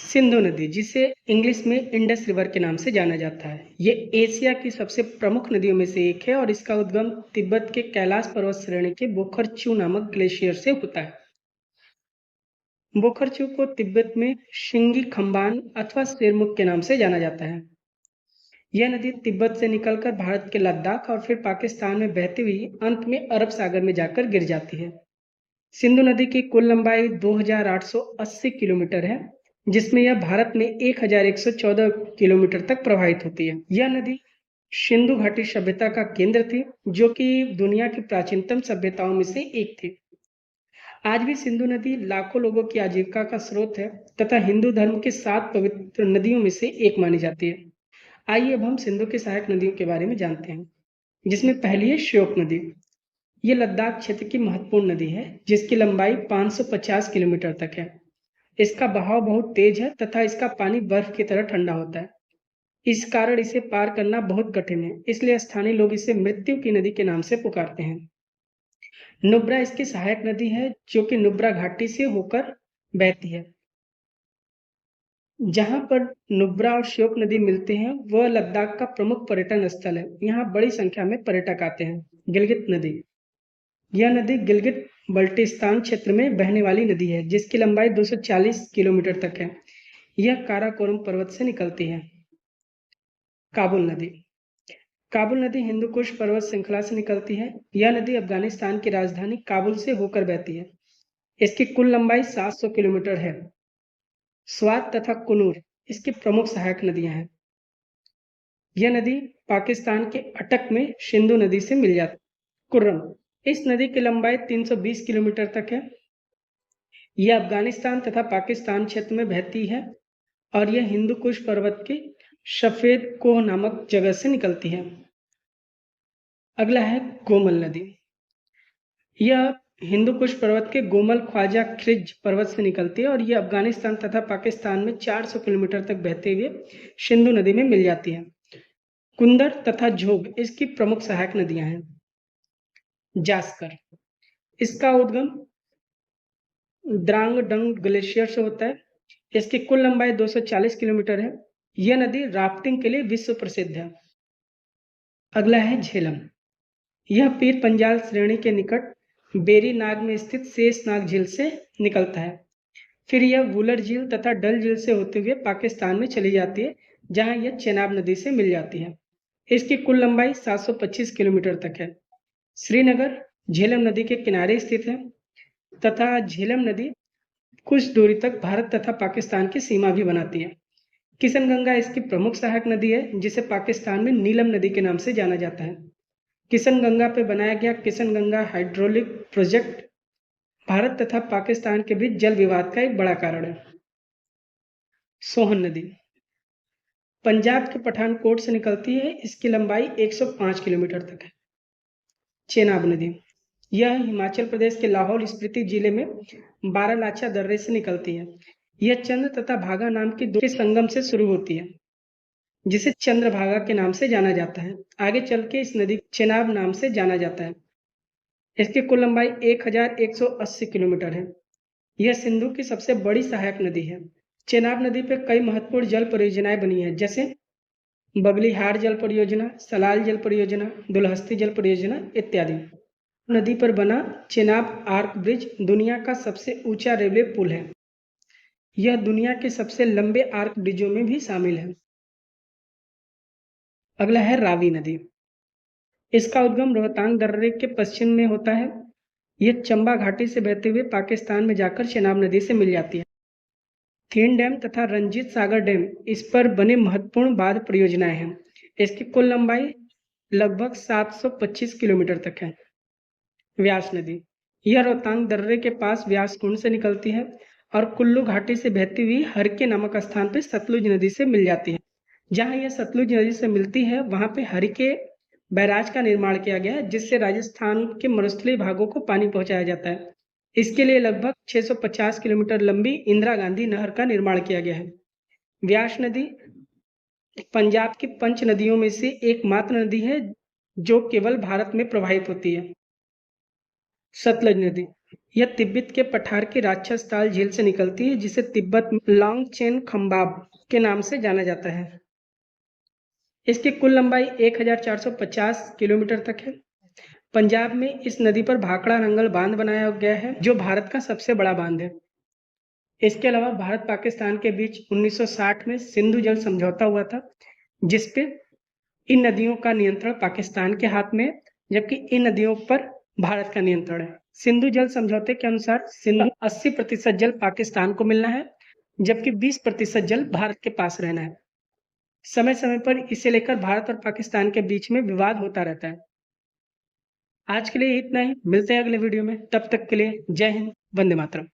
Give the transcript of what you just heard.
सिंधु नदी, जिसे इंग्लिश में इंडस रिवर के नाम से जाना जाता है, ये एशिया की सबसे प्रमुख नदियों में से एक है और इसका उद्गम तिब्बत के कैलाश पर्वत श्रेणी के बोखरचू नामक ग्लेशियर से होता है। बोखरचू को तिब्बत में शिंगी खम्बान अथवा शेरमुख के नाम से जाना जाता है। यह नदी तिब्बत से निकलकर भारत के लद्दाख और फिर पाकिस्तान में बहती हुई अंत में अरब सागर में जाकर गिर जाती है। सिंधु नदी की कुल लंबाई 2880 किलोमीटर है, जिसमें यह भारत में 1114 किलोमीटर तक प्रवाहित होती है। यह नदी सिंधु घाटी सभ्यता का केंद्र थी, जो कि दुनिया की प्राचीनतम सभ्यताओं में से एक थी। आज भी सिंधु नदी लाखों लोगों की आजीविका का स्रोत है तथा हिंदू धर्म के 7 पवित्र नदियों में से एक मानी जाती है। आइए अब हम सिंधु की सहायक नदियों के बारे में जानते हैं, जिसमें पहली है श्योक नदी। ये लद्दाख क्षेत्र की महत्वपूर्ण नदी है, जिसकी लंबाई 550 किलोमीटर तक है। इसका बहाव बहुत तेज है तथा इसका पानी बर्फ की तरह ठंडा होता है। इस कारण इसे पार करना बहुत कठिन है, इसलिए स्थानीय लोग इसे मृत्यु की नदी के नाम से पुकारते हैं। नुब्रा इसकी सहायक नदी है, जो कि नुब्रा घाटी से होकर बहती है। जहां पर नुब्रा और श्योक नदी मिलते हैं, वह लद्दाख का प्रमुख पर्यटन स्थल है। यहाँ बड़ी संख्या में पर्यटक आते हैं। गिलगित नदी, यह नदी गिलगित बल्टिस्तान क्षेत्र में बहने वाली नदी है, जिसकी लंबाई 240 किलोमीटर तक है। यह काराकोरम पर्वत से निकलती है। काबुल नदी, काबुल नदी हिंदू कुश पर्वत श्रृंखला से निकलती है। यह नदी अफगानिस्तान की राजधानी काबुल से होकर बहती है। इसकी कुल लंबाई 700 किलोमीटर है। स्वात तथा कुनूर इसकी प्रमुख सहायक नदियां हैं। यह नदी पाकिस्तान के अटक में सिंधु नदी से मिल जाती है। कुर्रम, इस नदी की लंबाई 320 किलोमीटर तक है। यह अफगानिस्तान तथा पाकिस्तान क्षेत्र में बहती है और यह हिंदू कुश पर्वत की सफेद कोह नामक जगह से निकलती है। अगला है गोमल नदी। यह हिंदू कुश पर्वत के गोमल ख्वाजा खिज पर्वत से निकलती है और यह अफगानिस्तान तथा पाकिस्तान में 400 किलोमीटर तक बहते हुए सिंधु नदी में मिल जाती है। कुंदर तथा झोग इसकी प्रमुख सहायक नदियां हैं। जास्कर, इसका उद्गम द्रांग डंग ग्लेशियर से होता है। इसकी कुल लंबाई 240 किलोमीटर है। यह नदी राफ्टिंग के लिए विश्व प्रसिद्ध है। अगला है झेलम। यह पीर पंजाल श्रेणी के निकट बेरी नाग में स्थित शेषनाग झील से निकलता है। फिर यह वुलर झील तथा डल झील से होते हुए पाकिस्तान में चली जाती है, जहां यह चेनाब नदी से मिल जाती है। इसकी कुल लंबाई 725 किलोमीटर तक है। श्रीनगर झेलम नदी के किनारे स्थित है तथा झेलम नदी कुछ दूरी तक भारत तथा पाकिस्तान की सीमा भी बनाती है। किशनगंगा इसकी प्रमुख सहायक नदी है, जिसे पाकिस्तान में नीलम नदी के नाम से जाना जाता है। किशनगंगा पर बनाया गया किशनगंगा हाइड्रोलिक प्रोजेक्ट भारत तथा पाकिस्तान के बीच जल विवाद का एक बड़ा कारण है। सोहन नदी पंजाब के पठानकोट से निकलती है। इसकी लंबाई 105 किलोमीटर तक है। चेनाब नदी, यह हिमाचल प्रदेश के लाहौल स्पीति जिले में बारालाचा दर्रे से निकलती है। यह चंद्र तथा भागा नाम की दो के संगम से शुरू होती है, जिसे चंद्रभागा के नाम से जाना जाता है। आगे चल के इस नदी चेनाब नाम से जाना जाता है। इसकी कुल लंबाई 1180 किलोमीटर है। यह सिंधु की सबसे बड़ी सहायक नदी है। चेनाब नदी पर कई महत्वपूर्ण जल परियोजनाएं बनी हैं, जैसे बगलीहार जल परियोजना, सलाल जल परियोजना, दुलहस्ती जल परियोजना इत्यादि। नदी पर बना चेनाब आर्क ब्रिज दुनिया का सबसे ऊंचा रेलवे पुल है। यह दुनिया के सबसे लंबे आर्क ब्रिजों में भी शामिल है। अगला है रावी नदी। इसका उद्गम रोहतांग दर्रे के पश्चिम में होता है। यह चंबा घाटी से बहते हुए पाकिस्तान में जाकर चेनाब नदी से मिल जाती है। थीन डैम तथा रंजीत सागर डैम इस पर बने महत्वपूर्ण बांध परियोजनाएं हैं। इसकी कुल लंबाई लगभग 725 किलोमीटर तक है। व्यास नदी, यह रोहतांग दर्रे के पास व्यास कुंड से निकलती है और कुल्लू घाटी से बहती हुई हरके नामक स्थान पर सतलुज नदी से मिल जाती है। जहां यह सतलुज नदी से मिलती है, वहां पे हरिके बैराज का निर्माण किया गया है, जिससे राजस्थान के मरुस्थलीय भागों को पानी पहुंचाया जाता है। इसके लिए लगभग 650 किलोमीटर लंबी इंदिरा गांधी नहर का निर्माण किया गया है। व्यास नदी पंजाब की पंच नदियों में से एकमात्र नदी है जो केवल भारत में प्रवाहित होती है। सतलज नदी, यह तिब्बत के पठार की राक्षस ताल झील से निकलती है, जिसे तिब्बत में लॉन्गचेन खंबाब के नाम से जाना जाता है। इसकी कुल लंबाई 1450 किलोमीटर तक है। पंजाब में इस नदी पर भाखड़ा नंगल बांध बनाया गया है, जो भारत का सबसे बड़ा बांध है। इसके अलावा भारत पाकिस्तान के बीच 1960 में सिंधु जल समझौता हुआ था, जिसपे इन नदियों का नियंत्रण पाकिस्तान के हाथ में है, जबकि इन नदियों पर भारत का नियंत्रण है। सिंधु जल समझौते के अनुसार सिंधु 80% जल पाकिस्तान को मिलना है, जबकि 20% जल भारत के पास रहना है। समय समय पर इसे लेकर भारत और पाकिस्तान के बीच में विवाद होता रहता है। आज के लिए इतना ही, मिलते हैं अगले वीडियो में। तब तक के लिए जय हिंद, वंदे मातरम।